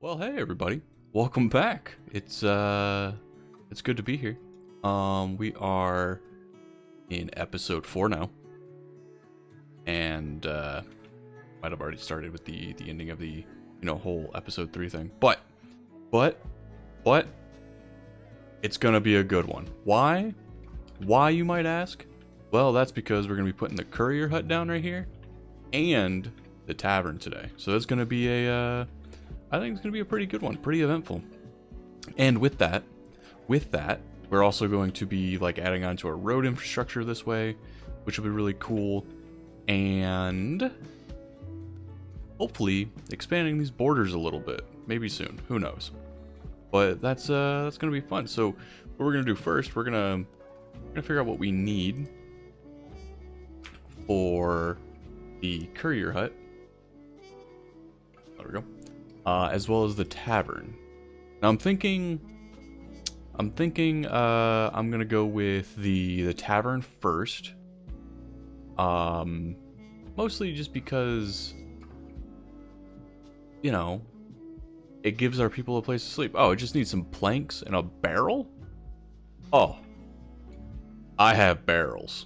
Well, hey everybody. Welcome back. It's good to be here. We are in episode 4 now. And might have already started with the ending of the, whole episode 3 thing. But it's going to be a good one. Why? Why, you might ask? Well, that's because we're going to be putting the courier hut down right here and the tavern today. So it's going to be I think it's going to be a pretty good one, pretty eventful. And with that, we're also going to be like adding on to our road infrastructure this way, which will be really cool. And hopefully expanding these borders a little bit, maybe soon, who knows. But that's going to be fun. So what we're going to do first, we're going to figure out what we need for the courier hut. There we go. As well as the tavern. Now I'm thinking I'm gonna go with the tavern first. Mostly just because, it gives our people a place to sleep. Oh, it just needs some planks and a barrel? Oh, I have barrels.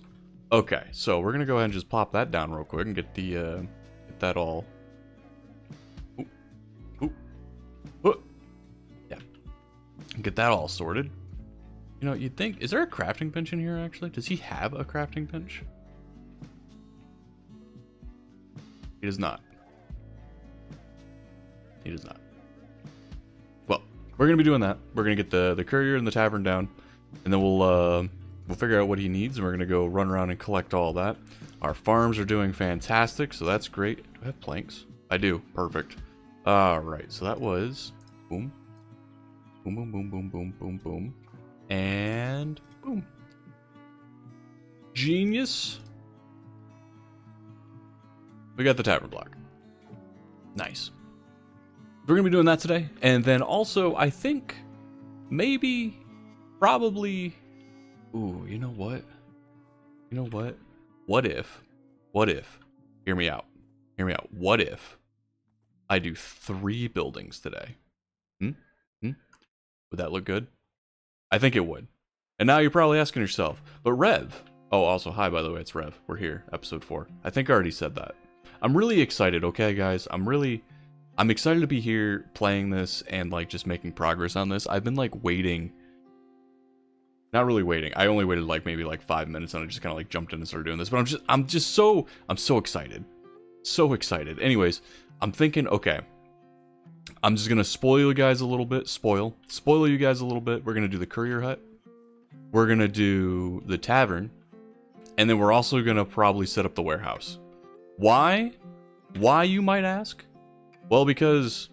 Okay, so we're gonna go ahead and just plop that down real quick and get get that all. Get that all sorted. You'd think, is there a crafting bench in here actually? Does he have a crafting bench? He does not. He does not. Well, we're gonna be doing that. We're gonna get the courier and the tavern down, and then we'll figure out what he needs, and we're gonna go run around and collect all that. Our farms are doing fantastic, so that's great. Do I have planks? I do. Perfect. All right. So that was boom. Boom, boom, boom, boom, boom, boom, boom. And boom. Genius. We got the tavern block. Nice. We're going to be doing that today. And then also, I think, maybe, probably... Ooh, you know what? You know what? What if... Hear me out. What if I do 3 buildings today? Would that look good? I think it would. And now you're probably asking yourself, but Rev. Oh, also, hi, by the way, it's Rev. We're here, episode 4. I think I already said that. I'm really excited, okay, guys? I'm excited to be here playing this and, just making progress on this. I've been, waiting. Not really waiting. I only waited, maybe, 5 minutes, and I just kind of, jumped in and started doing this. But I'm so excited. So excited. Anyways, I'm thinking, okay. I'm just gonna spoil you guys a little bit. Spoil you guys a little bit. We're gonna do the courier hut. We're gonna do the tavern. And then we're also gonna probably set up the warehouse. Why? Why, you might ask? Well, because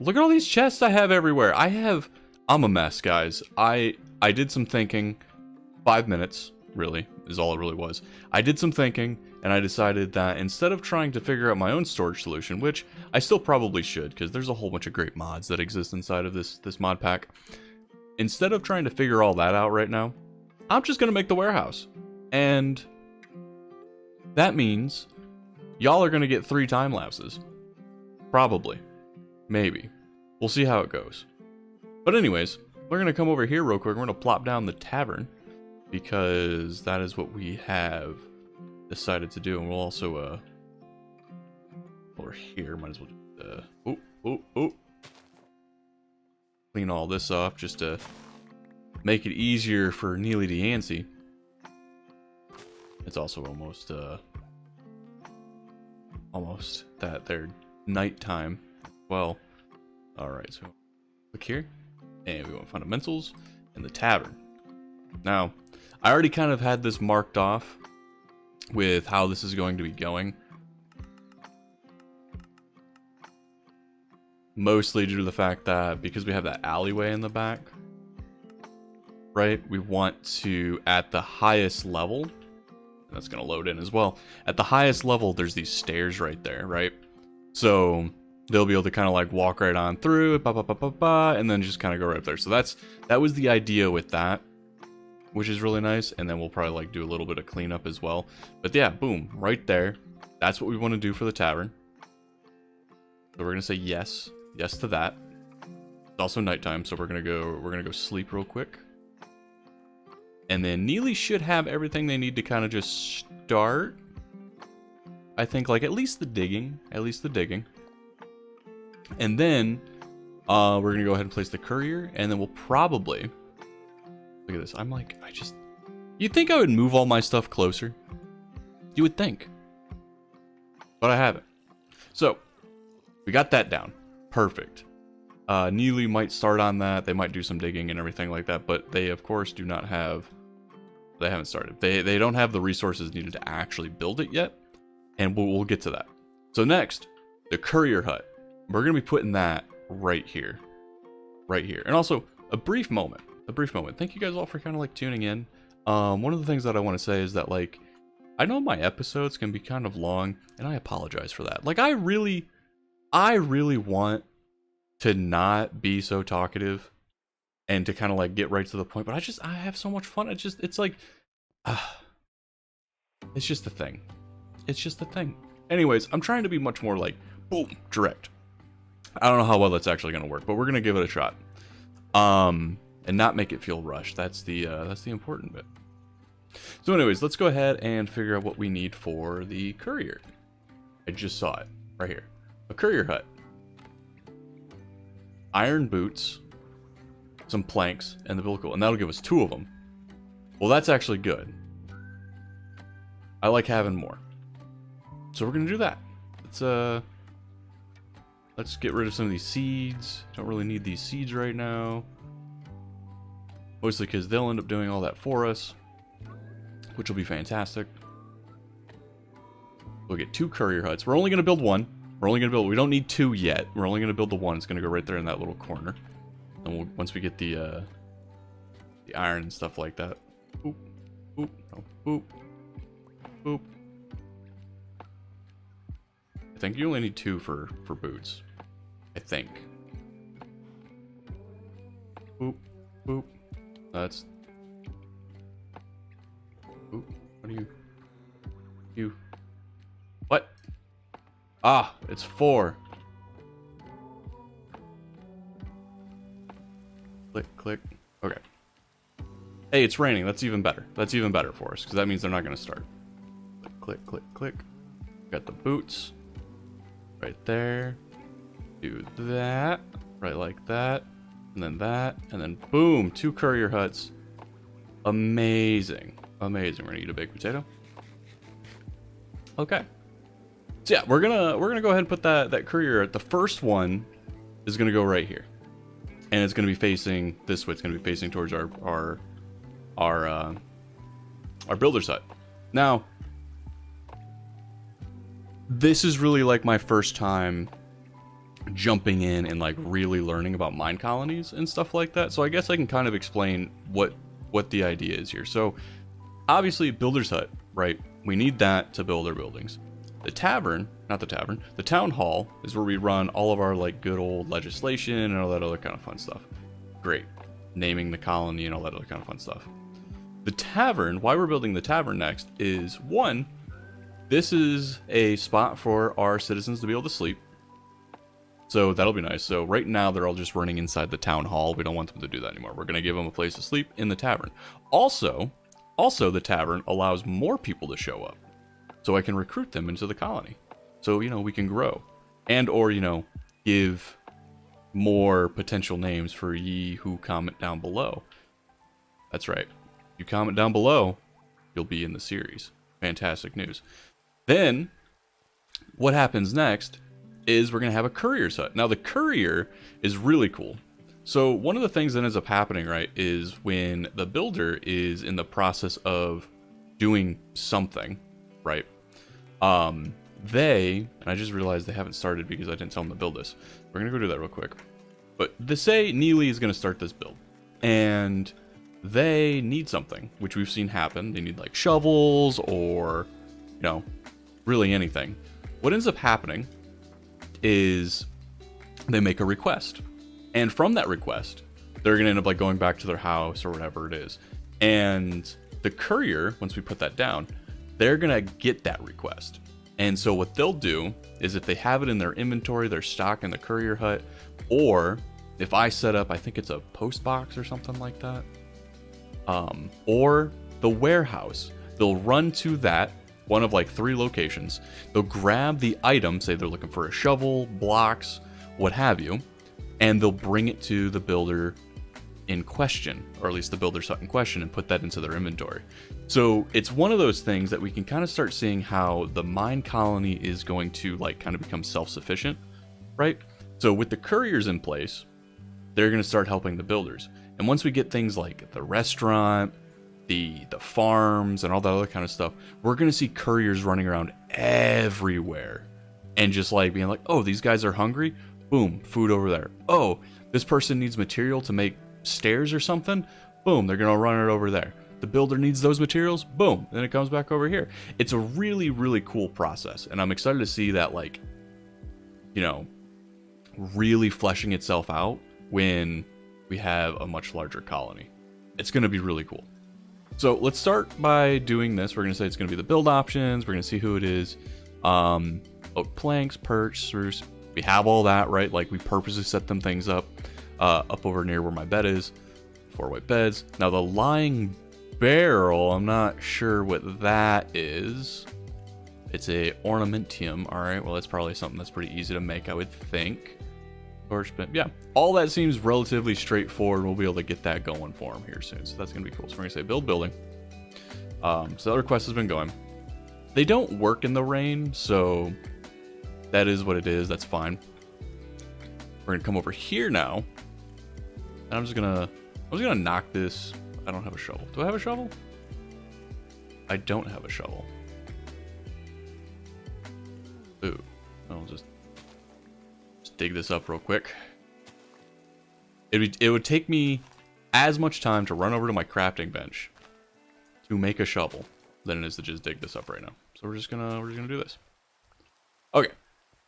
look at all these chests I have everywhere. I'm a mess, guys. I did some thinking. 5 minutes, really, is all it really was. I did some thinking, and I decided that instead of trying to figure out my own storage solution, which I still probably should, because there's a whole bunch of great mods that exist inside of this mod pack. Instead of trying to figure all that out right now, I'm just going to make the warehouse. And that means y'all are going to get 3 time lapses. Probably. Maybe. We'll see how it goes. But anyways, we're going to come over here real quick. We're going to plop down the tavern, because that is what we have decided to do. And we'll also over here, might as well clean all this off just to make it easier for Neely DeYancey. It's also almost that their nighttime. Well, all right, so click here and we want fundamentals and the tavern. Now, I already kind of had this marked off with how this is going to be going. Mostly due to the fact that because we have that alleyway in the back, right? We want to, at the highest level, and that's going to load in as well. At the highest level, there's these stairs right there, right? So they'll be able to kind of walk right on through, and then just kind of go right up there. So that was the idea with that, which is really nice. And then we'll probably do a little bit of cleanup as well. But yeah, boom, right there. That's what we want to do for the tavern. So we're going to say yes. Yes to that. It's also nighttime, so we're gonna go sleep real quick. And then Neely should have everything they need to kind of just start. I think, like, at least the digging. And then we're gonna go ahead and place the courier, and then we'll probably, look at this. I'm like, you'd think I would move all my stuff closer. You would think. But I haven't. So, we got that down. Perfect. Neely might start on that. They might do some digging and everything like that, but they, of course, do not have... They haven't started. They don't have the resources needed to actually build it yet, and we'll get to that. So next, the courier hut. We're going to be putting that right here. Right here. And also, a brief moment. Thank you guys all for kind of, like, tuning in. One of the things that I want to say is that, like, I know my episodes can be kind of long, and I apologize for that. Like, I really want to not be so talkative and to kind of, like, get right to the point, but I have so much fun. It's like, it's just a thing. Anyways, I'm trying to be much more, like, boom, direct. I don't know how well that's actually going to work, but we're going to give it a shot. And not make it feel rushed. That's the important bit. So anyways, let's go ahead and figure out what we need for the courier. I just saw it right here. A courier hut. Iron boots, some planks, and the vehicle, and that'll give us 2 of them. Well, that's actually good. I like having more. So we're gonna do that. Let's get rid of some of these seeds. Don't really need these seeds right now. Mostly because they'll end up doing all that for us, which will be fantastic. We'll get 2 courier huts. We're only gonna build 1. We don't need 2 yet. We're only gonna build the 1. It's gonna go right there in that little corner. And once we get the iron and stuff like that. Boop, boop, no, boop, boop. I think you only need 2 for boots. I think. Boop, boop. That's. Boop. What are you? You. What? Ah, it's 4. Click, click. Okay. Hey, it's raining. That's even better. That's even better for us, because that means they're not going to start. Click, click, click. Got the boots. Right there. Do that. Right like that. And then boom. 2 courier huts. Amazing. Amazing. We're going to eat a baked potato. Okay. So yeah, we're gonna go ahead and put that courier. The first one is gonna go right here, and it's gonna be facing this way. It's gonna be facing towards our builder's hut. Now, this is really like my first time jumping in and like really learning about mine colonies and stuff like that. So I guess I can kind of explain what the idea is here. So obviously, builder's hut, right? We need that to build our buildings. The tavern, not the tavern, the town hall is where we run all of our like good old legislation and all that other kind of fun stuff. Great. Naming the colony and all that other kind of fun stuff. The tavern, why we're building the tavern next is, 1, this is a spot for our citizens to be able to sleep. So that'll be nice. So right now they're all just running inside the town hall. We don't want them to do that anymore. We're going to give them a place to sleep in the tavern. Also the tavern allows more people to show up. So I can recruit them into the colony. So, you know, we can grow. And or, you know, give more potential names for ye who comment down below. That's right. You comment down below, you'll be in the series. Fantastic news. Then, what happens next is we're going to have a courier's hut. Now, the courier is really cool. So one of the things that ends up happening, right, is when the builder is in the process of doing something, right? And I just realized they haven't started because I didn't tell them to build this. We're going to go do that real quick. But say Neely is going to start this build, and they need something, which we've seen happen. They need like shovels or, you know, really anything. What ends up happening is they make a request. And from that request, they're going to end up like going back to their house or whatever it is. And the courier, once we put that down, they're going to get that request. And so what they'll do is if they have it in their inventory, their stock in the courier hut, or if I set up, I think it's a post box or something like that, or the warehouse, they'll run to that, one of like 3 locations. They'll grab the item, say they're looking for a shovel, blocks, what have you, and they'll bring it to the builder in question, or at least the builder's hut in question, and put that into their inventory. So it's one of those things that we can kind of start seeing how the mine colony is going to like kind of become self-sufficient, right? So with the couriers in place, they're going to start helping the builders. And once we get things like the restaurant, the farms, and all that other kind of stuff, we're going to see couriers running around everywhere and just like being like, oh, these guys are hungry. Boom, food over there. Oh, this person needs material to make stairs or something. Boom, they're going to run it over there. The builder needs those materials. Boom, then it comes back over here. It's a really, really cool process. And I'm excited to see that, like, you know, really fleshing itself out when we have a much larger colony. It's going to be really cool. So let's start by doing this. We're going to say it's going to be the build options. We're going to see who it is. Oak planks, perch, spruce. We have all that, right? Like we purposely set them things up over near where my bed is. 4 white beds. Now the lying barrel, I'm not sure what that is. It's a ornamentium. All right, well that's probably something that's pretty easy to make, I would think. Yeah, all that seems relatively straightforward. We'll be able to get that going for him here soon, so that's gonna be cool. So we're gonna say build building. So the other quest has been going. They don't work in the rain, so that is what it is. That's fine. We're gonna come over here now, and I'm just gonna knock this. I don't have a shovel. Do I have a shovel? I don't have a shovel. Ooh, I'll just dig this up real quick. It would take me as much time to run over to my crafting bench to make a shovel than it is to just dig this up right now. So we're just gonna do this. Okay.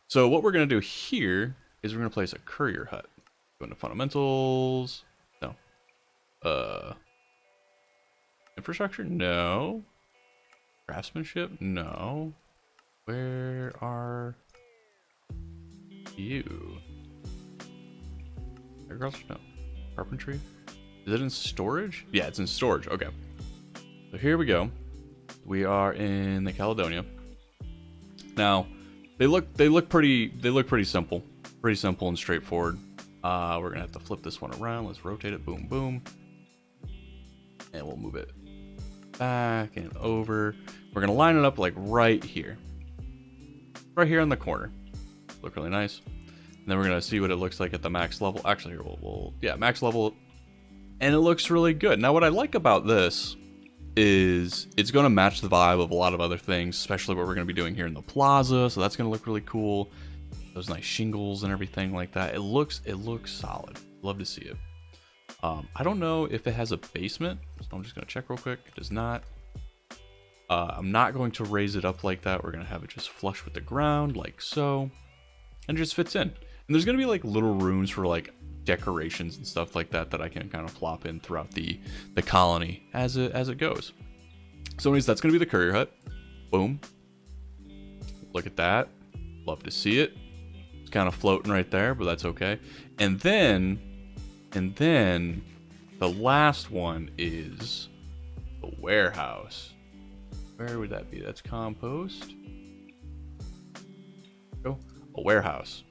So what we're gonna do here is we're gonna place a courier hut. Go into fundamentals. No. Infrastructure? No. Craftsmanship? No. Where are you? Agriculture? No. Carpentry? Is it in storage? Yeah, it's in storage. Okay. So here we go. We are in the Caledonia. Now, they look pretty simple. Pretty simple and straightforward. We're gonna have to flip this one around. Let's rotate it. Boom, boom. And we'll move it back and over. We're gonna line it up like right here. Right here in the corner. Look really nice. And then we're gonna see what it looks like at the max level. Actually, here yeah, max level. And it looks really good. Now, what I like about this is it's going to match the vibe of a lot of other things, especially what we're going to be doing here in the plaza. So that's going to look really cool. Those nice shingles and everything like that. It looks solid. Love to see it. I don't know if it has a basement, so I'm just going to check real quick. It does not. I'm not going to raise it up like that. We're going to have it just flush with the ground like so, and it just fits in. And there's going to be like little rooms for like decorations and stuff like that that I can kind of plop in throughout the colony as it goes. So anyways, that's going to be the courier hut. Boom. Look at that. Love to see it. It's kind of floating right there, but that's okay. And then the last one is the warehouse. Where would that be? That's compost. Oh, a warehouse.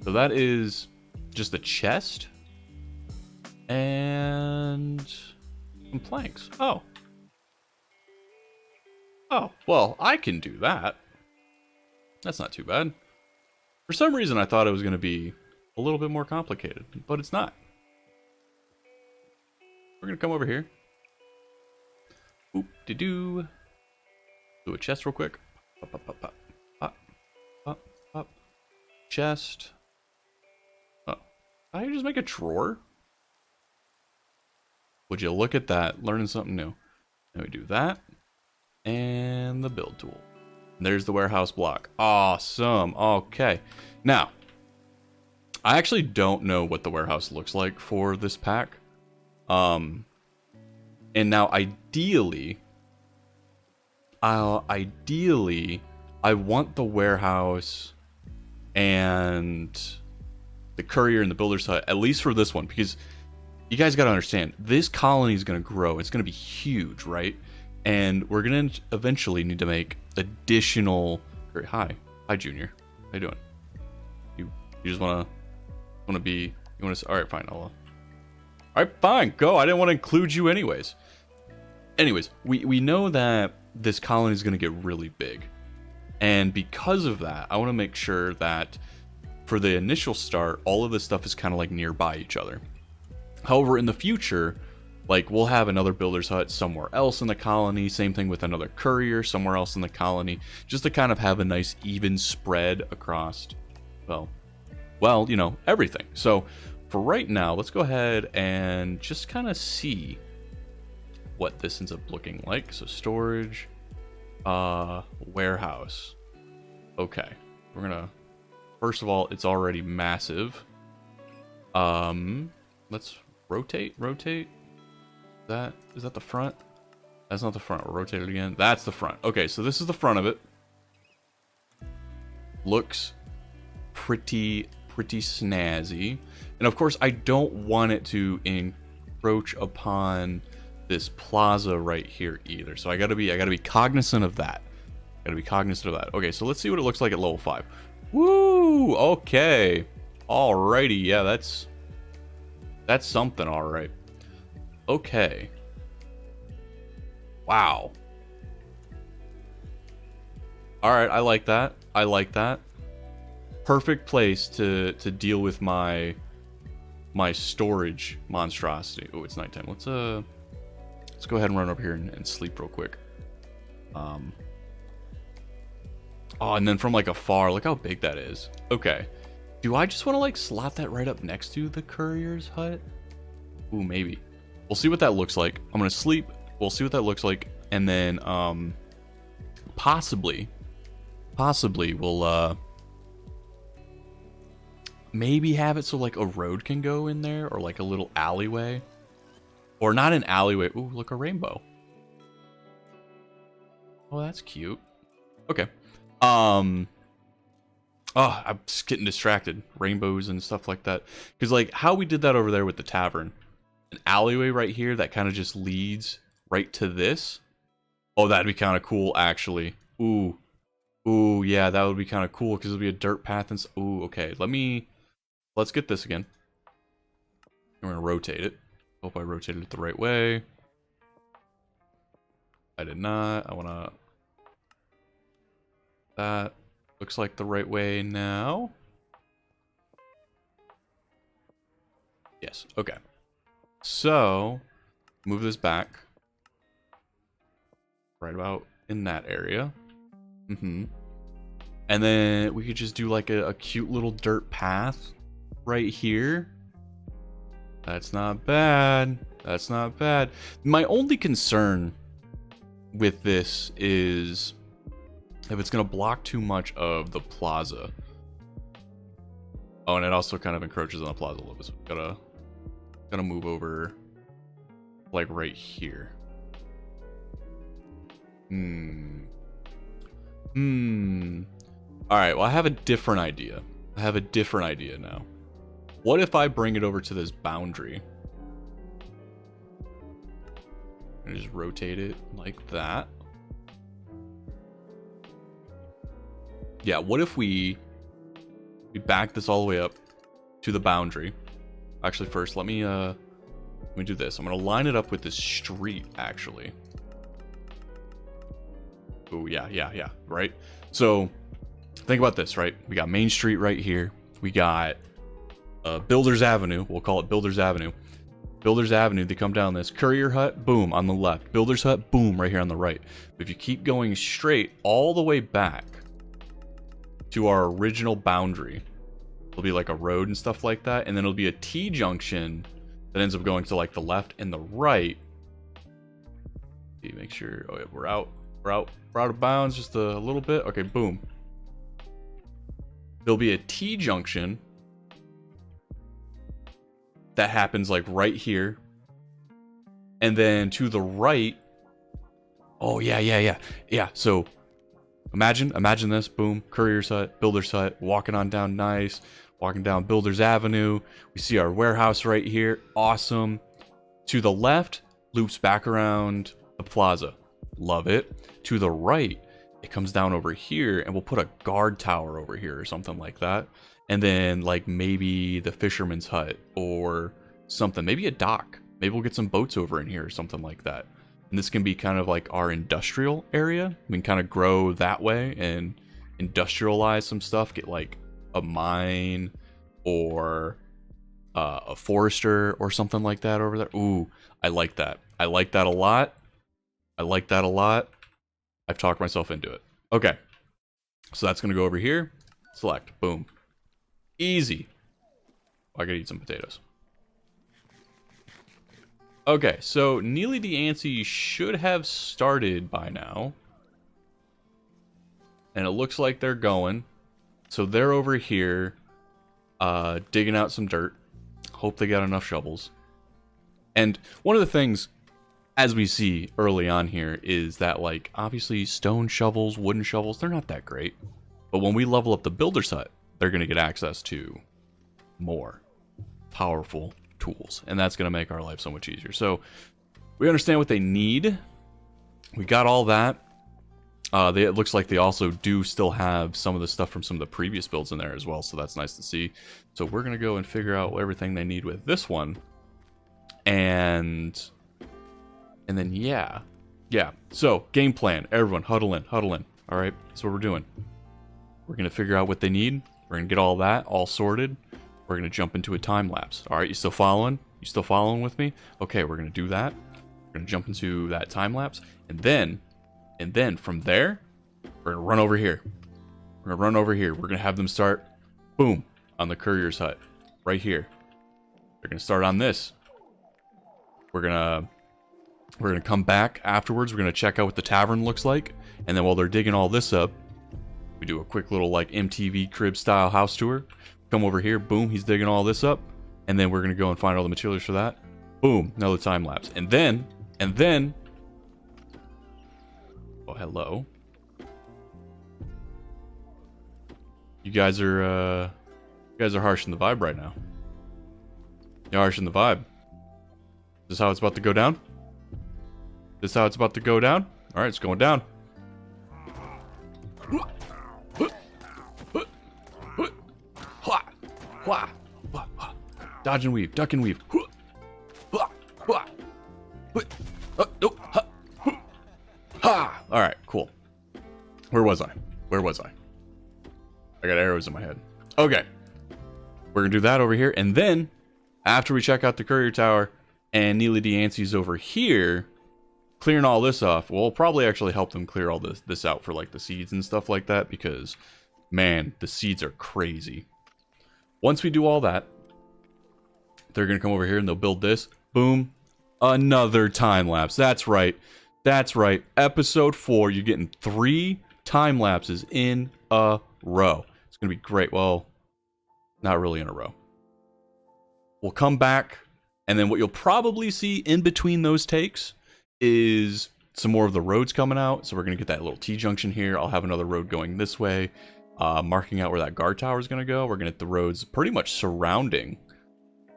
So that is just a chest and some planks. Oh, well, I can do that. That's not too bad. For some reason, I thought it was going to be a little bit more complicated, but it's not. We're going to come over here. Oop-de-doo. Do a chest real quick. Pop, pop, pop, pop, pop, pop, pop. Chest. I can just make a drawer. Would you look at that? Learning something new. Then we do that. And the build tool. And there's the warehouse block. Awesome. Okay. Now, I actually don't know what the warehouse looks like for this pack. And now ideally, I want the warehouse and the courier and the builder's hut, at least for this one, because you guys got to understand, this colony is going to grow. It's going to be huge, right? And we're going to eventually need to make additional... Hi, Junior. How you doing? You just want to be... You want to... All right, fine. All right, fine. Go. I didn't want to include you anyways. Anyways, we know that this colony is going to get really big. And because of that, I want to make sure that for the initial start, all of this stuff is kind of like nearby each other. However, in the future, like we'll have another builder's hut somewhere else in the colony. Same thing with another courier somewhere else in the colony. Just to kind of have a nice even spread across, well, you know, everything. So for right now, let's go ahead and just kind of see what this ends up looking like. So storage, warehouse. Okay, we're gonna, first of all, it's already massive. Let's rotate. Is that the front? That's not the front. We'll rotate it again. That's the front. Okay, so this is the front of it. Looks pretty snazzy. And of course, I don't want it to encroach upon this plaza right here either. So I gotta be cognizant of that. Okay, so let's see what it looks like at level 5. Woo! Okay. Alrighty, yeah, that's something, alright. Okay. Wow. Alright, I like that. Perfect place to deal with my storage monstrosity. Oh, it's nighttime. Let's go ahead and run over here and sleep real quick. Oh, and then from like afar, look how big that is. Okay. Do I just want to like slot that right up next to the courier's hut? Ooh, maybe. We'll see what that looks like. I'm gonna sleep. We'll see what that looks like, and then possibly we'll maybe have it so like a road can go in there, or like a little alleyway, or not an alleyway. Ooh, look, a rainbow. Oh, that's cute. Okay. Oh, I'm just getting distracted. Rainbows and stuff like that. Because, like, how we did that over there with the tavern. An alleyway right here that kind of just leads right to this. Oh, that'd be kind of cool, actually. Ooh. Ooh, yeah, that would be kind of cool because it'll be a dirt path and... Ooh, okay. Let's get this again. We're going to rotate it. Hope I rotated it the right way. I did not. I want to... That looks like the right way now. Yes, okay. So, move this back. Right about in that area. And then we could just do like a cute little dirt path right here. That's not bad. That's not bad. My only concern with this is... if it's going to block too much of the plaza. Oh, and it also kind of encroaches on the plaza a little bit. So we gotta move over like right here. Alright, well, I have a different idea. Now. What if I bring it over to this boundary? And just rotate it like that. Yeah, what if we back this all the way up to the boundary? Actually, first, let me do this. I'm gonna line it up with this street, actually. Oh, yeah, right? So, think about this, right? We got Main Street right here. We got Builders Avenue. We'll call it Builders Avenue. Builders Avenue, they come down this. Courier Hut, boom, on the left. Builders Hut, boom, right here on the right. If you keep going straight all the way back to our original boundary, it'll be like a road and stuff like that, and then it'll be a T-junction that ends up going to like the left and the right. See, make sure... oh yeah, we're out of bounds just a little bit. Okay, boom. There'll be a T-junction that happens like right here, and then to the right... oh yeah. So Imagine this, boom, courier's hut, builder's hut, walking on down nice, walking down Builder's Avenue. We see our warehouse right here, awesome. To the left, loops back around the plaza, love it. To the right, it comes down over here, and we'll put a guard tower over here or something like that. And then, like, maybe the fisherman's hut or something, maybe a dock. Maybe we'll get some boats over in here or something like that. And this can be kind of like our industrial area. We can kind of grow that way and industrialize some stuff. Get like a mine or a forester or something like that over there. Ooh, I like that. I like that a lot. I like that a lot. I've talked myself into it. Okay. So that's going to go over here. Select. Boom. Easy. I gotta eat some potatoes. Okay, so Neely DeAncy should have started by now. And it looks like they're going. So they're over here digging out some dirt. Hope they got enough shovels. And one of the things, as we see early on here, is that, like, obviously stone shovels, wooden shovels, they're not that great. But when we level up the builder's hut, they're going to get access to more powerful tools, and that's going to make our life so much easier. So we understand what they need. We got all that. It looks like they also do still have some of the stuff from some of the previous builds in there as well, so that's nice to see. So we're going to go and figure out everything they need with this one. And then yeah. So game plan, everyone huddle in. All right, that's what we're doing. We're going to figure out what they need. We're going to get all that all sorted. We're going to jump into a time lapse. All right, you still following? You still following with me? Okay, we're going to do that. We're going to jump into that time lapse. And then from there, we're going to run over here. We're going to run over here. We're going to have them start, boom, on the courier's hut. Right here. They're going to start on this. We're going to come back afterwards. We're going to check out what the tavern looks like. And then while they're digging all this up, we do a quick little, like, MTV crib style house tour. Come over here, boom, he's digging all this up. And then we're going to go and find all the materials for that. Boom, another time lapse. And then, oh, hello. You guys are harshing the vibe right now. You're harshing the vibe. Is this how it's about to go down? This how it's about to go down? All right, it's going down. Dodge and weave, duck and weave. Alright, cool. Where was I? I got arrows in my head. Okay. We're gonna do that over here, and then, after we check out the courier tower, and Neely DeAncy's over here, clearing all this off, we'll probably actually help them clear all this out for, like, the seeds and stuff like that, because, man, the seeds are crazy. Once we do all that, they're going to come over here and they'll build this. Boom. Another time lapse. That's right. Episode 4, you're getting 3 time lapses in a row. It's going to be great. Well, not really in a row. We'll come back, and then what you'll probably see in between those takes is some more of the roads coming out. So we're going to get that little T-junction here. I'll have another road going this way. Marking out where that guard tower is going to go. We're going to get the roads pretty much surrounding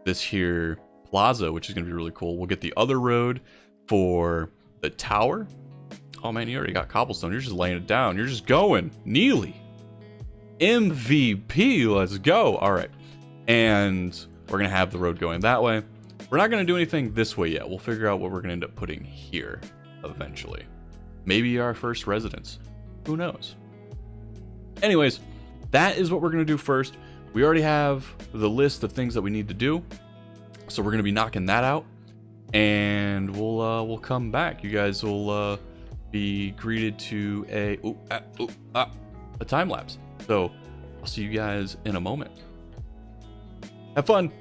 this here plaza, which is going to be really cool. We'll get the other road for the tower. Oh man, you already got cobblestone. You're just laying it down. You're just going. Neely. MVP. Let's go. All right. And we're going to have the road going that way. We're not going to do anything this way yet. We'll figure out what we're going to end up putting here eventually. Maybe our first residence. Who knows? Anyways, that is what we're going to do first. We already have the list of things that we need to do. So we're going to be knocking that out. And we'll come back. You guys will be greeted to a time lapse. So I'll see you guys in a moment. Have fun.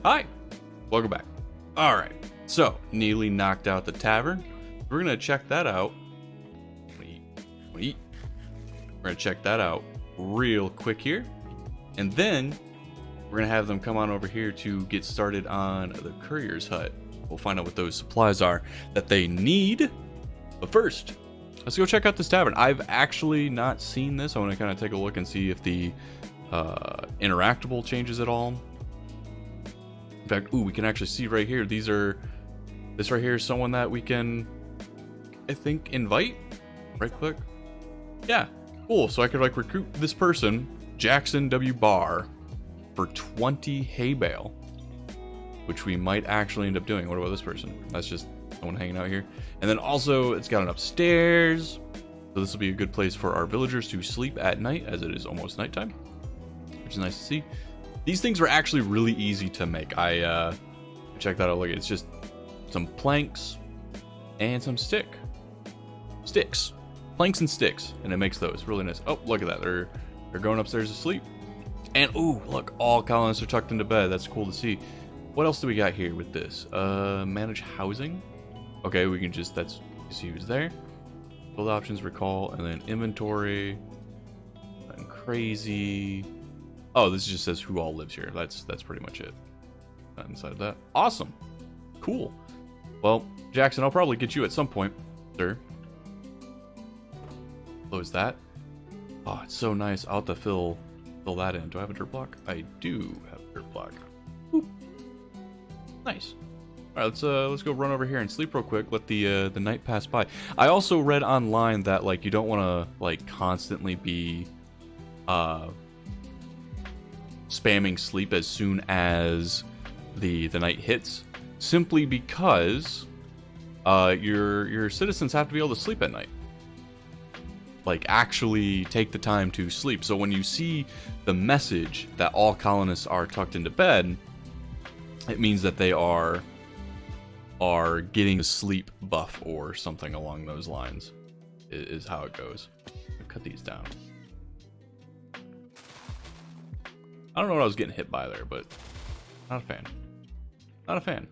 Hi, welcome back. All right, so Neely knocked out the tavern. We're gonna check that out. We're gonna check that out real quick here, and then we're gonna have them come on over here to get started on the courier's hut. We'll find out what those supplies are that they need. But first, let's go check out this tavern. I've actually not seen this. I want to kind of take a look and see if the interactable changes at all. In fact, ooh, we can actually see right here. This right here is someone that we can, I think, invite. Right click. Yeah, cool. So I could like recruit this person, Jackson W. Barr, for 20 hay bale, which we might actually end up doing. What about this person? That's just someone hanging out here. And then also it's got an upstairs. So this will be a good place for our villagers to sleep at night, as it is almost nighttime, which is nice to see. These things are actually really easy to make. I checked that out. Look, it's just some planks and some sticks. Planks and sticks, and it makes those really nice. Oh, look at that. They're going upstairs to sleep. And ooh, look, all colonists are tucked into bed. That's cool to see. What else do we got here with this? Manage housing. Okay, we can just, you see who's there. Build options, recall, and then inventory. Nothing crazy. Oh, this just says who all lives here. That's pretty much it. Not inside of that. Awesome. Cool. Well, Jackson, I'll probably get you at some point, sir. Close that. Oh, it's so nice. I'll have to fill that in. Do I have a dirt block? I do have a dirt block. Boop. Nice. All right, let's go run over here and sleep real quick. Let the night pass by. I also read online that like you don't want to like constantly be spamming sleep as soon as the night hits, simply because your citizens have to be able to sleep at night. Like actually take the time to sleep. So when you see the message that all colonists are tucked into bed, it means that they are getting a sleep buff or something along those lines, is how it goes. I'll cut these down. I don't know what I was getting hit by there, but not a fan. Not a fan.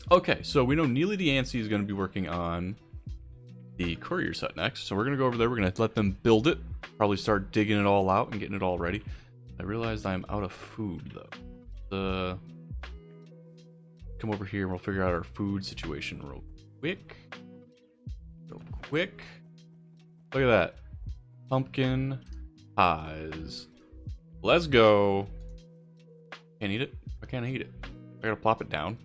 Okay, so we know Neely the Antsy is going to be working on the courier's hut next. So we're going to go over there. We're going to let them build it. Probably start digging it all out and getting it all ready. I realized I'm out of food, though. Come over here and we'll figure out our food situation real quick. Look at that. Pumpkin pies. Let's go. Can't eat it? I can't eat it. I gotta plop it down.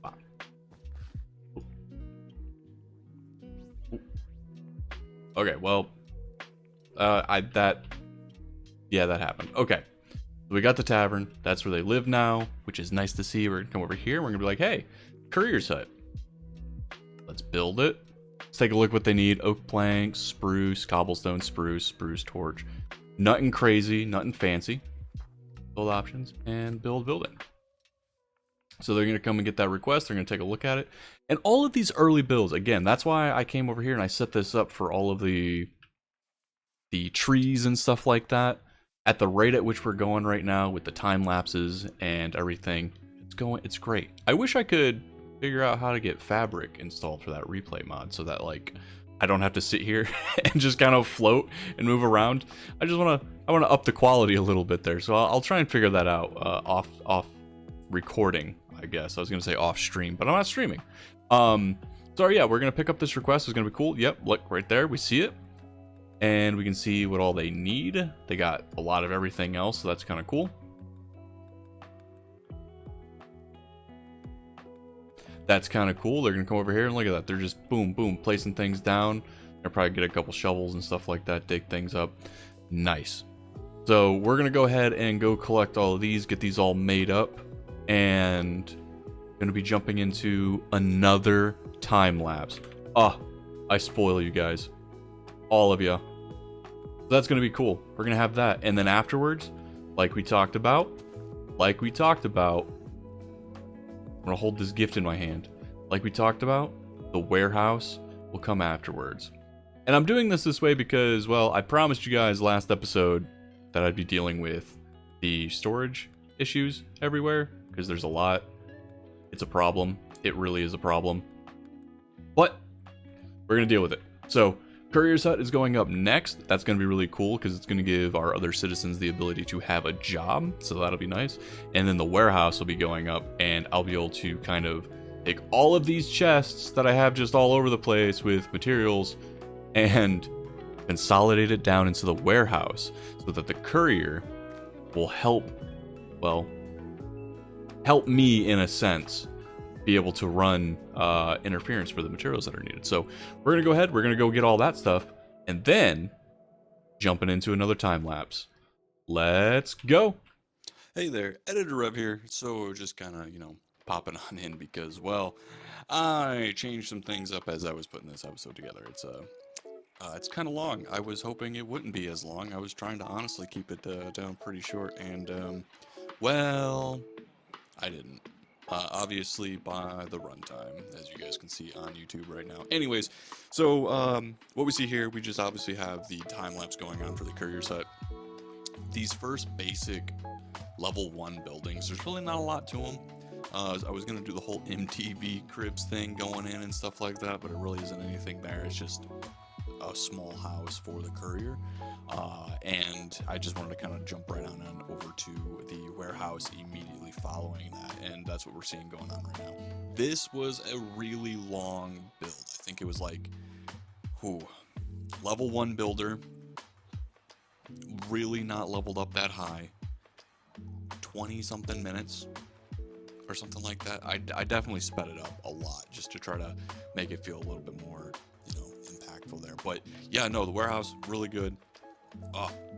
Wow. Okay, well, that happened. Okay, we got the tavern. That's where they live now, which is nice to see. We're gonna come over here. We're gonna be like, hey, courier's hut. Let's build it. Let's take a look what they need. Oak planks, spruce, cobblestone, spruce torch. Nothing crazy, nothing fancy. Build options and build building. So they're going to come and get that request. They're going to take a look at it. And all of these early builds, again, that's why I came over here and I set this up for all of the trees and stuff like that. At the rate at which we're going right now with the time lapses and everything, it's great. I wish I could figure out how to get fabric installed for that replay mod so that like I don't have to sit here and just kind of float and move around. I want to up the quality a little bit there. So I'll try and figure that out off recording, I guess. I was going to say off stream, but I'm not streaming. So yeah, we're going to pick up this request. It's going to be cool. Yep, look right there. We see it. And we can see what all they need. They got a lot of everything else, so that's kind of cool. That's kind of cool. They're going to come over here and look at that. They're just boom, boom, placing things down. They'll probably get a couple shovels and stuff like that, dig things up. Nice. So we're going to go ahead and go collect all of these, get these all made up, and going to be jumping into another time lapse. I spoil you guys. All of you. So that's going to be cool. We're going to have that. And then afterwards, like we talked about, I'm going to hold this gift in my hand. Like we talked about, the warehouse will come afterwards. And I'm doing this way because, well, I promised you guys last episode that I'd be dealing with the storage issues everywhere, because there's a lot. It's a problem. It really is a problem. But we're going to deal with it. So Courier's Hut is going up next. That's going to be really cool because it's going to give our other citizens the ability to have a job. So that'll be nice. And then the warehouse will be going up, and I'll be able to kind of take all of these chests that I have just all over the place with materials and consolidate it down into the warehouse so that the courier will help, well, help me in a sense be able to run interference for the materials that are needed. So we're gonna go ahead, we're gonna go get all that stuff, and then jumping into another time lapse. Let's go. Hey there, Editor Rev here. So just kind of, popping on in because, well, I changed some things up as I was putting this episode together. It's kind of long. I was hoping it wouldn't be as long. I was trying to honestly keep it down pretty short, and well, I didn't. Obviously by the runtime, as you guys can see on YouTube right now. Anyways, so what we see here, we just obviously have the time lapse going on for the Courier's Hut. These first basic level 1 buildings, there's really not a lot to them. I was going to do the whole MTV cribs thing going in and stuff like that, but it really isn't anything there. It's just a small house for the courier. And I just wanted to kind of jump right on over to the warehouse immediately following that, and that's what we're seeing going on right now. This was a really long build. I think it was like, level 1 builder, really not leveled up that high, 20 something minutes or something like that. I definitely sped it up a lot just to try to make it feel a little bit more, impactful there. But yeah, no, the warehouse, really good.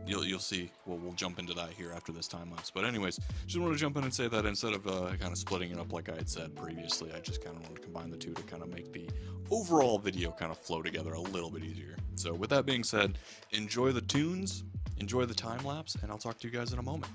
You'll see. We'll jump into that here after this time lapse. But anyways, just want to jump in and say that instead of kind of splitting it up like I had said previously, I just kind of wanted to combine the two to kind of make the overall video kind of flow together a little bit easier. So with that being said, enjoy the tunes, enjoy the time lapse, and I'll talk to you guys in a moment.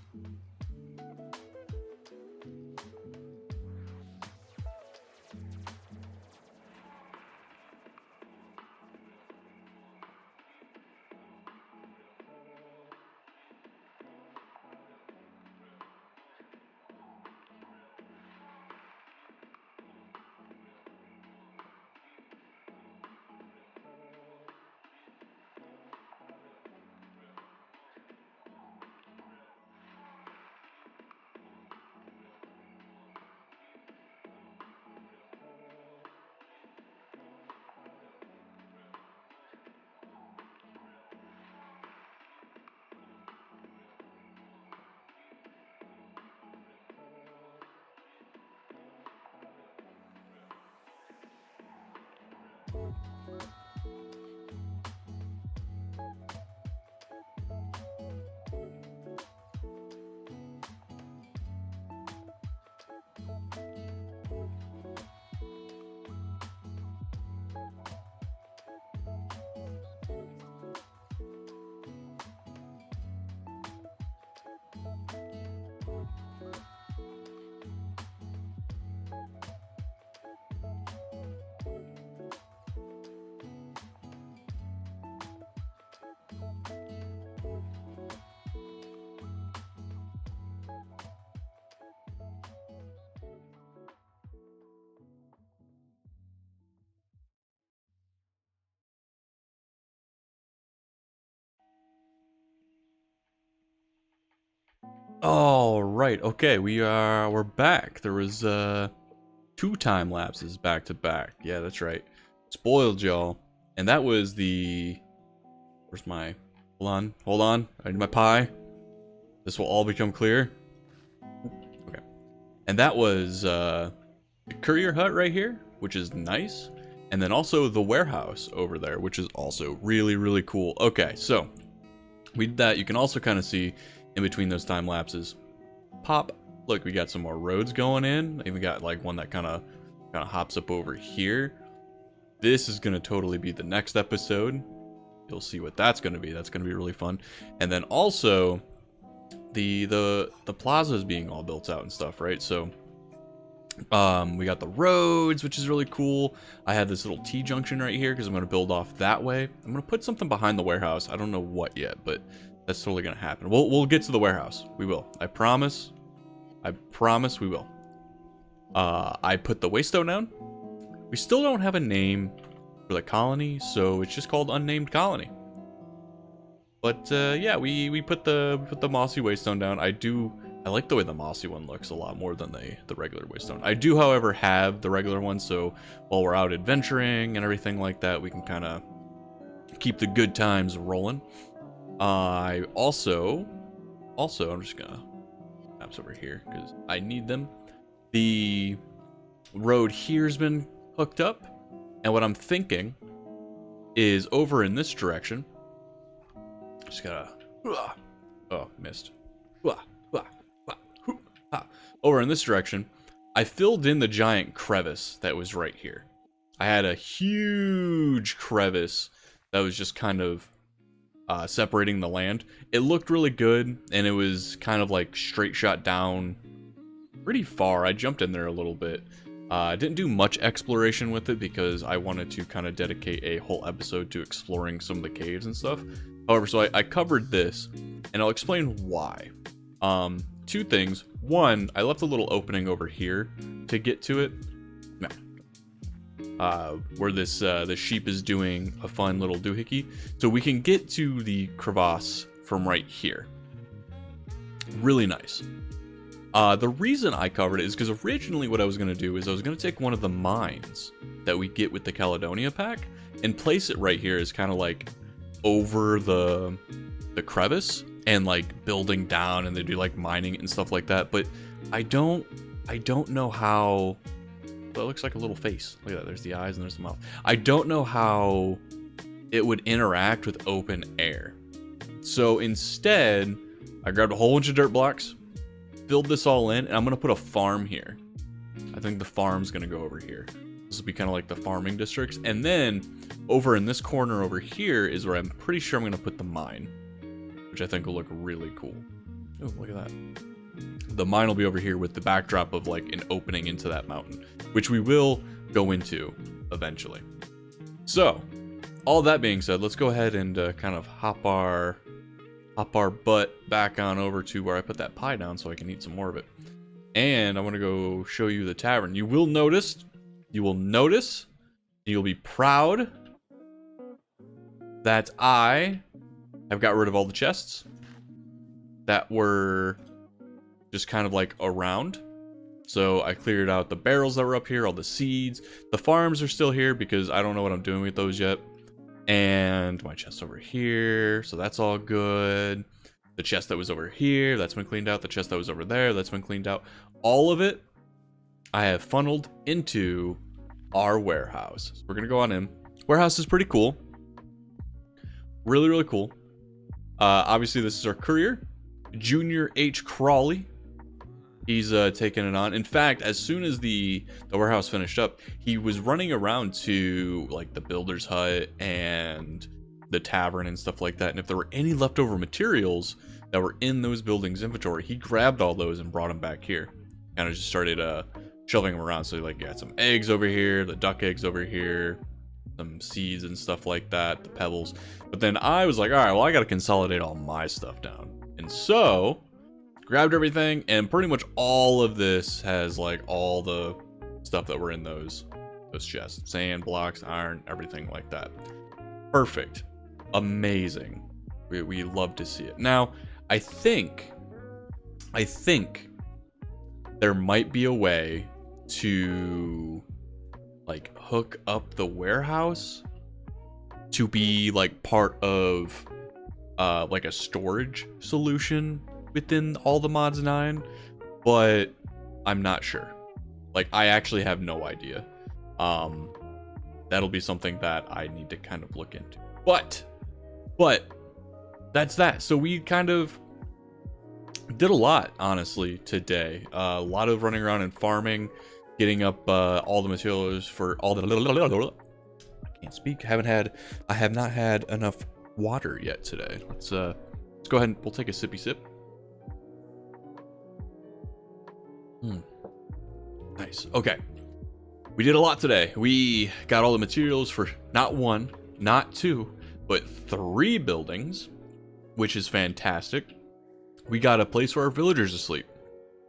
All right, okay, we're back. There was 2 time lapses back to back. Yeah, that's right. Spoiled y'all. And that was the, where's my, hold on, I need my pie. This will all become clear. Okay. And that was the Courier Hut right here, which is nice. And then also the warehouse over there, which is also really, really cool. Okay, so we did that. You can also kind of see in between those time lapses, pop. Look, we got some more roads going in. Even got like one that kind of hops up over here. This is gonna totally be the next episode. You'll see what that's gonna be. That's gonna be really fun. And then also the plaza is being all built out and stuff, right? So we got the roads, which is really cool. I have this little T junction right here because I'm going to build off that way. I'm going to put something behind the warehouse. I don't know what yet, but That's totally gonna happen. We'll get to the warehouse. We will. I promise. I promise we will. I put the waystone down. We still don't have a name for the colony, so it's just called Unnamed Colony. But yeah, we put the mossy waystone down. I like the way the mossy one looks a lot more than the regular waystone. I do, however, have the regular one, so while we're out adventuring and everything like that, we can kind of keep the good times rolling. I also, I'm just gonna maps over here because I need them. The road here's been hooked up, and what I'm thinking is over in this direction. Just gotta, oh, missed. Over in this direction, I filled in the giant crevice that was right here. I had a huge crevice that was just kind of separating the land. It looked really good, and it was kind of like straight shot down pretty far. I jumped in there a little bit. I didn't do much exploration with it because I wanted to kind of dedicate a whole episode to exploring some of the caves and stuff. However, so I covered this, and I'll explain why. Two things. One, I left a little opening over here to get to it. Where this the sheep is doing a fun little doohickey. So we can get to the crevasse from right here. Really nice. The reason I covered it is because originally what I was going to do is I was going to take one of the mines that we get with the Caledonia pack and place it right here as kind of like over the crevice and like building down, and they do like mining and stuff like that. But I don't know how. Well, it looks like a little face. Look at that. There's the eyes and there's the mouth. I don't know how it would interact with open air. So instead, I grabbed a whole bunch of dirt blocks, filled this all in, and I'm going to put a farm here. I think the farm's going to go over here. This will be kind of like the farming districts. And then over in this corner over here is where I'm pretty sure I'm going to put the mine, which I think will look really cool. Oh, look at that. The mine will be over here with the backdrop of like an opening into that mountain, which we will go into eventually. So, all that being said, let's go ahead and kind of hop our butt back on over to where I put that pie down so I can eat some more of it. And I want to go show you the tavern. You will notice, you'll be proud that I have got rid of all the chests that were just kind of like around. So I cleared out the barrels that were up here, all the seeds. The farms are still here because I don't know what I'm doing with those yet. And my chest over here, so that's all good. The chest that was over here, that's been cleaned out. The chest that was over there, that's been cleaned out. All of it I have funneled into our warehouse. So we're gonna go on in. Warehouse is pretty cool. Really, really cool. Obviously this is our courier, Junior H. Crawley. He's taking it on. In fact, as soon as the warehouse finished up, he was running around to like the builder's hut and the tavern and stuff like that. And if there were any leftover materials that were in those buildings' inventory, he grabbed all those and brought them back here. Kind of just started shoving them around. So like, you got some eggs over here, the duck eggs over here, some seeds and stuff like that, the pebbles. But then I was like, all right, well, I got to consolidate all my stuff down. And so grabbed everything, and pretty much all of this has like all the stuff that were in those chests. Sand, blocks, iron, everything like that. Perfect. Amazing. We love to see it. Now, I think there might be a way to like hook up the warehouse to be like part of like a storage solution within all the mods 9, but I'm not sure. Like, I actually have no idea. That'll be something that I need to kind of look into. But that's that. So we kind of did a lot, honestly, today. A lot of running around and farming, getting up all the materials for all the. I can't speak. I have not had enough water yet today. Let's go ahead and we'll take a sippy sip. Nice. Okay. We did a lot today. We got all the materials for not 1, not 2, but 3 buildings. which is fantastic. We got a place for our villagers to sleep.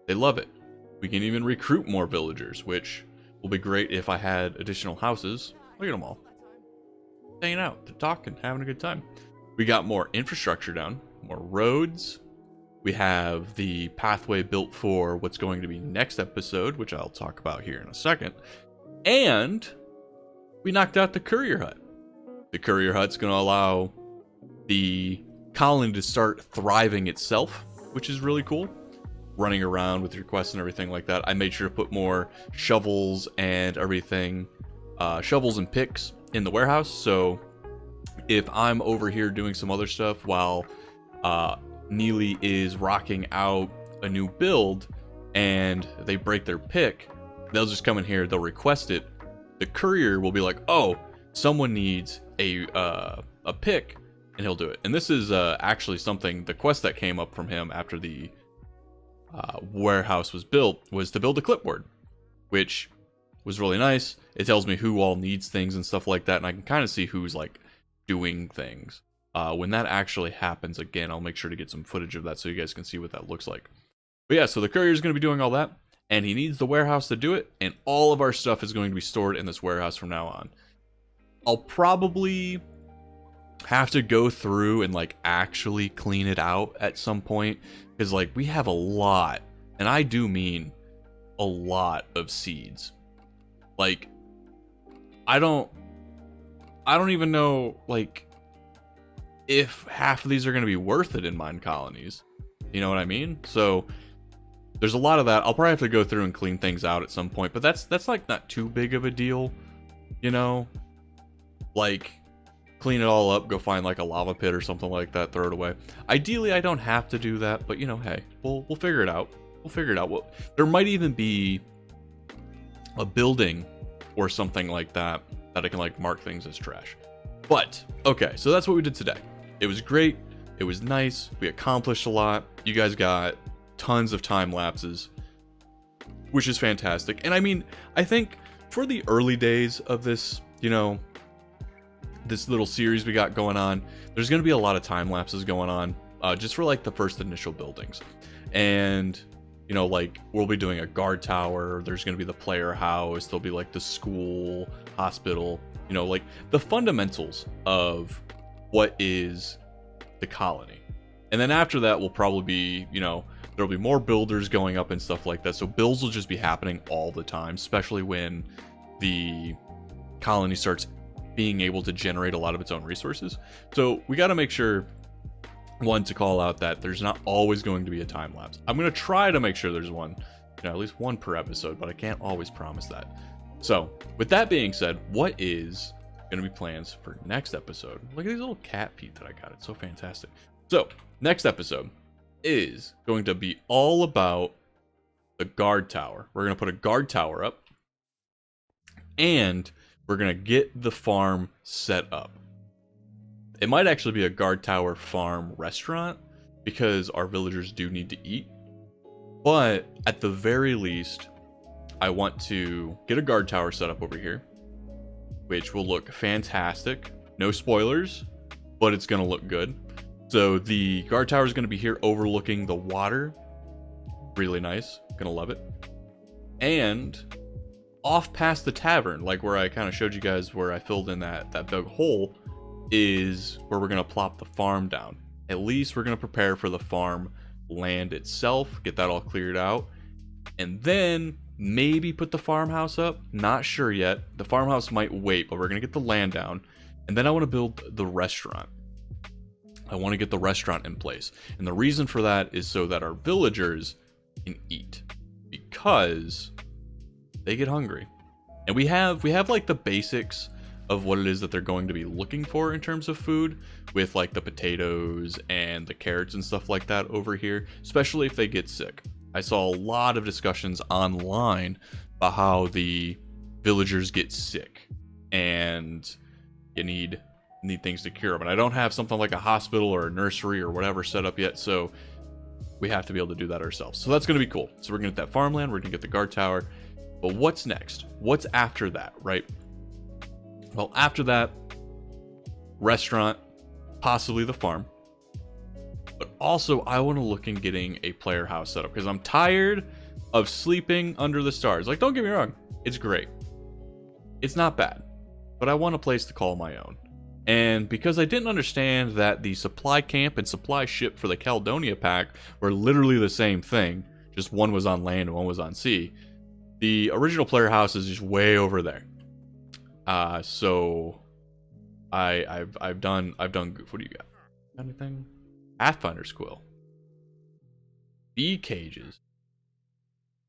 They love it. We can even recruit more villagers, which will be great if I had additional houses. Look at them all. Staying out, they're talking, having a good time. We got more infrastructure down, more roads. We have the pathway built for what's going to be next episode, which I'll talk about here in a second. And we knocked out the courier hut. The courier hut's going to allow the colony to start thriving itself, which is really cool. Running around with your quests and everything like that. I made sure to put more shovels and everything, shovels and picks in the warehouse. So if I'm over here doing some other stuff while Neely is rocking out a new build and they break their pick, they'll just come in here, they'll request it. The courier will be like, oh, someone needs a pick, and he'll do it. And this is actually something, the quest that came up from him after the warehouse was built was to build a clipboard, which was really nice. It tells me who all needs things and stuff like that, and I can kind of see who's like doing things. When that actually happens, again, I'll make sure to get some footage of that so you guys can see what that looks like. But yeah, so the courier is going to be doing all that, and he needs the warehouse to do it, and all of our stuff is going to be stored in this warehouse from now on. I'll probably have to go through and like actually clean it out at some point, because like we have a lot, and I do mean a lot of seeds. Like I don't even know like if half of these are going to be worth it in Minecolonies. You know what I mean? So there's a lot of that. I'll probably have to go through and clean things out at some point, but that's like not too big of a deal, you know? Like clean it all up, go find like a lava pit or something like that, throw it away. Ideally, I don't have to do that, but you know, hey, we'll figure it out. We'll figure it out. Well, there might even be a building or something like that that I can like mark things as trash. But okay, so that's what we did today. It was great. It was nice. We accomplished a lot. You guys got tons of time lapses, which is fantastic. And I mean, I think for the early days of this, you know, this little series we got going on, there's going to be a lot of time lapses going on, just for like the first initial buildings. And you know, like we'll be doing a guard tower, there's going to be the player house, there'll be like the school, hospital, you know, like the fundamentals of what is the colony. And then after that will probably be, you know, there'll be more builders going up and stuff like that. So builds will just be happening all the time, especially when the colony starts being able to generate a lot of its own resources. So we got to make sure, one, to call out that there's not always going to be a time lapse. I'm going to try to make sure there's one, you know, at least one per episode, but I can't always promise that. So with that being said, what is going to be plans for next episode? Look at these little cat feet that I got. It's so fantastic. So next episode is going to be all about the guard tower. We're going to put a guard tower up, and we're going to get the farm set up. It might actually be a guard tower farm restaurant, because our villagers do need to eat. But at the very least, I want to get a guard tower set up over here, which will look fantastic. No spoilers, but it's going to look good. So the guard tower is going to be here overlooking the water. Really nice. Going to love it. And off past the tavern, like where I kind of showed you guys where I filled in that big hole, is where we're going to plop the farm down. At least we're going to prepare for the farm land itself, get that all cleared out, and then maybe put the farmhouse up. Not sure yet. The farmhouse might wait, but we're going to get the land down, and then I want to build the restaurant. I want to get the restaurant in place, and the reason for that is so that our villagers can eat, because they get hungry. And we have like the basics of what it is that they're going to be looking for in terms of food, with like the potatoes and the carrots and stuff like that over here, especially if they get sick. I saw a lot of discussions online about how the villagers get sick and you need things to cure them. And I don't have something like a hospital or a nursery or whatever set up yet, so we have to be able to do that ourselves. So that's going to be cool. So we're going to get that farmland, we're going to get the guard tower. But what's next? What's after that, right? Well, after that, restaurant, possibly the farm. also I want to look in getting a player house set up because I'm tired of sleeping under the stars. Like, don't get me wrong, it's great. It's not bad, but I want a place to call my own. And because I didn't understand that the supply camp and supply ship for the Caledonia pack were literally the same thing, just one was on land and one was on sea, the original player house is just way over there. So I've done. What do you got? Anything? Pathfinder's quill. Bee cages.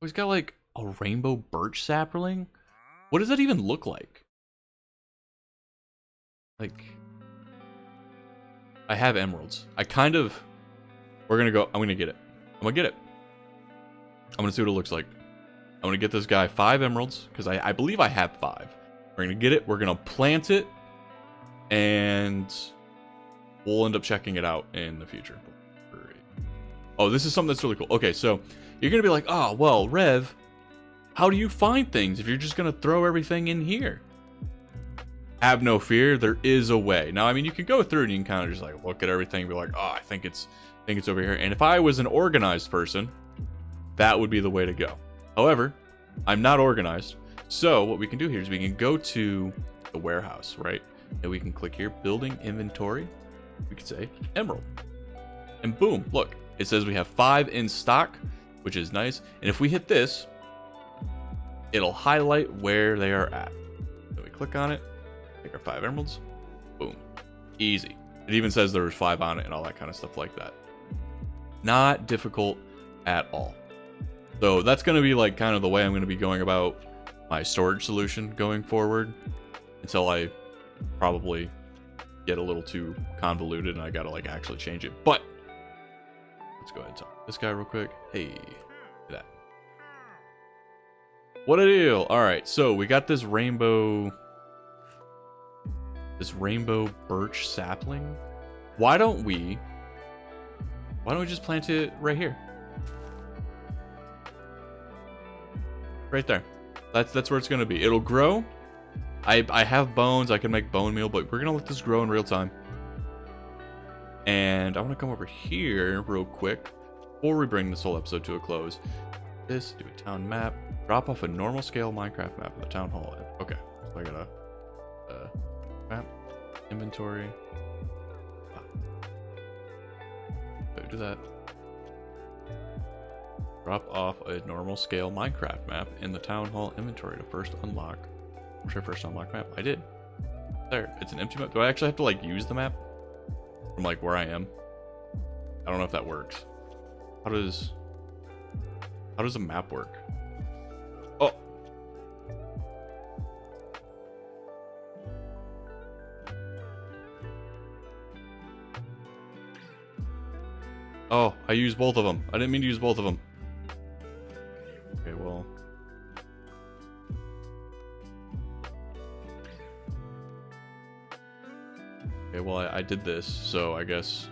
Oh, he's got like a rainbow birch sapling. What does that even look like? Like, I have emeralds. We're gonna go. I'm gonna get it. I'm gonna get it. I'm gonna see what it looks like. I'm gonna get this guy 5 emeralds because I believe I have 5. We're gonna get it. We're gonna plant it, and we'll end up checking it out in the future. Oh, this is something that's really cool. Okay, so you're gonna be like, oh, well, Rev, how do you find things if you're just gonna throw everything in here? Have no fear, there is a way. Now, I mean, you can go through and you can kind of just like look at everything and be like, oh, I think it's over here. And if I was an organized person, that would be the way to go. However, I'm not organized. So what we can do here is we can go to the warehouse, right? And we can click here, building inventory. We could say emerald. And boom, look, it says we have 5 in stock, which is nice. And if we hit this, it'll highlight where they are at. So we click on it, take our 5 emeralds, boom, easy. It even says there was 5 on it and all that kind of stuff like that. Not difficult at all. So that's going to be like kind of the way I'm going to be going about my storage solution going forward until I probably get a little too convoluted and I got to like actually change it. But let's go ahead and talk to this guy real quick. Hey, look at that. What a deal. All right, so we got this rainbow birch sapling. Why don't we just plant it right here? Right there. That's where it's gonna be. It'll grow. I have bones. I can make bone meal, but we're gonna let this grow in real time. And I want to come over here real quick before we bring this whole episode to a close. Do a town map. Drop off a normal scale Minecraft map in the town hall. Okay, so I got a map inventory. So do that. Drop off a normal scale Minecraft map in the town hall inventory to first unlock. Where's our first unlock map? I did. There, it's an empty map. Do I actually have to like use the map from like where I am? I don't know if that works. How does a map work? Oh. Oh, I used both of them. I didn't mean to use both of them. Okay, well. Okay, well, I did this, so I guess.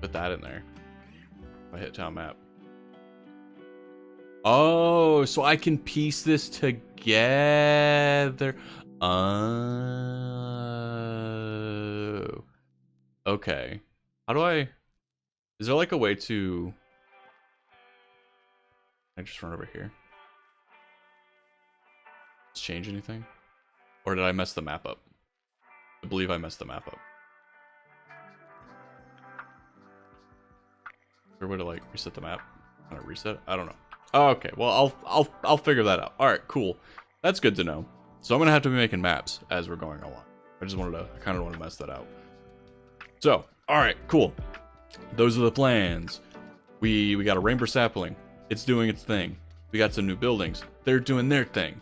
Put that in there. If I hit town map. Oh, so I can piece this together. Oh. Okay. How do I... Is there like a way to... Can I just run over here? Does it change anything? Or did I mess the map up? I believe I messed the map up. Is there a way to like reset the map? Can I reset it? I don't know. Oh, okay, well I'll figure that out. All right, cool. That's good to know. So I'm gonna have to be making maps as we're going along. I kind of want to mess that out. So, all right, cool. Those are the plans. We got a rainbow sapling. It's doing its thing. We got some new buildings. They're doing their thing.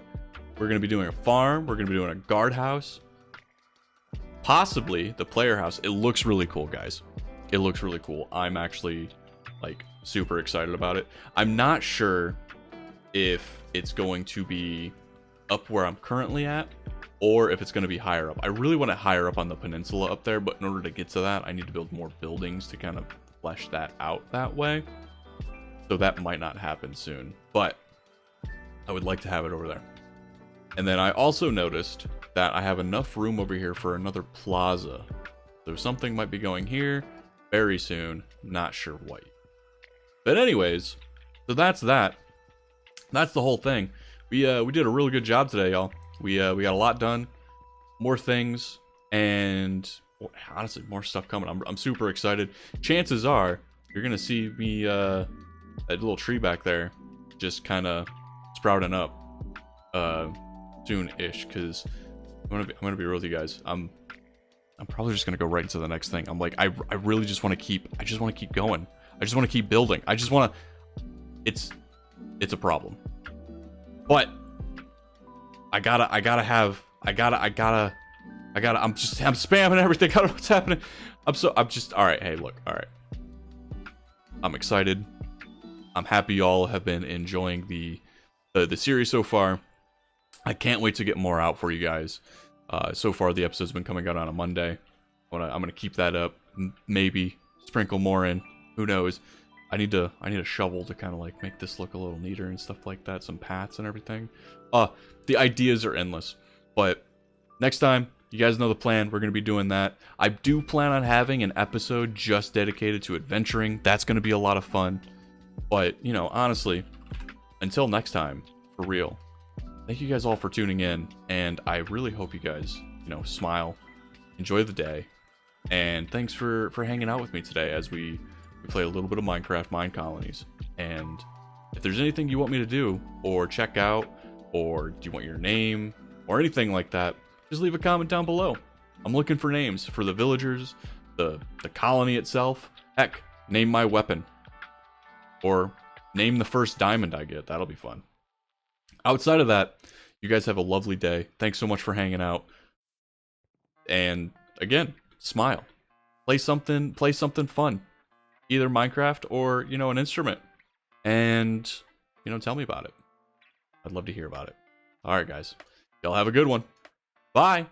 We're gonna be doing a farm. We're gonna be doing a guardhouse. Possibly the player house. It looks really cool, guys. It looks really cool. I'm actually like super excited about it. I'm not sure if it's going to be up where I'm currently at or if it's going to be higher up. I really want it higher up on the peninsula up there, but in order to get to that, I need to build more buildings to kind of flesh that out that way. So that might not happen soon, but I would like to have it over there. And then I also noticed that I have enough room over here for another plaza. So something might be going here very soon. Not sure what. But anyways, so that's that. That's the whole thing. We did a really good job today, y'all. We got a lot done. More things, and honestly, more stuff coming. I'm super excited. Chances are you're gonna see me that little tree back there just kind of sprouting up soon-ish, because I'm gonna be real with you guys. I'm probably just gonna go right into the next thing. I'm like, I really just want to keep going. I just want to keep building. I just want to. It's a problem, but I'm spamming everything. I don't know what's happening. All right. Hey, look. All right. I'm excited. I'm happy y'all have been enjoying the series so far. I can't wait to get more out for you guys. So far the episode's been coming out on a Monday. I'm gonna keep that up. Maybe sprinkle more in. Who knows? I need a shovel to kind of like make this look a little neater and stuff like that. Some paths and everything. The ideas are endless. But next time, you guys know the plan. We're going to be doing that. I do plan on having an episode just dedicated to adventuring. That's going to be a lot of fun. But, you know, honestly, until next time, for real, thank you guys all for tuning in. And I really hope you guys, you know, smile, enjoy the day. And thanks for hanging out with me today as we play a little bit of Minecraft Minecolonies. And if there's anything you want me to do or check out, or do you want your name or anything like that, just leave a comment down below. I'm looking for names for the villagers, the colony itself. Heck, name my weapon. Or name the first diamond I get. That'll be fun. Outside of that, you guys have a lovely day. Thanks so much for hanging out. And again, smile. Play something fun. Either Minecraft or, you know, an instrument. And, you know, tell me about it. I'd love to hear about it. All right, guys. Y'all have a good one. Bye.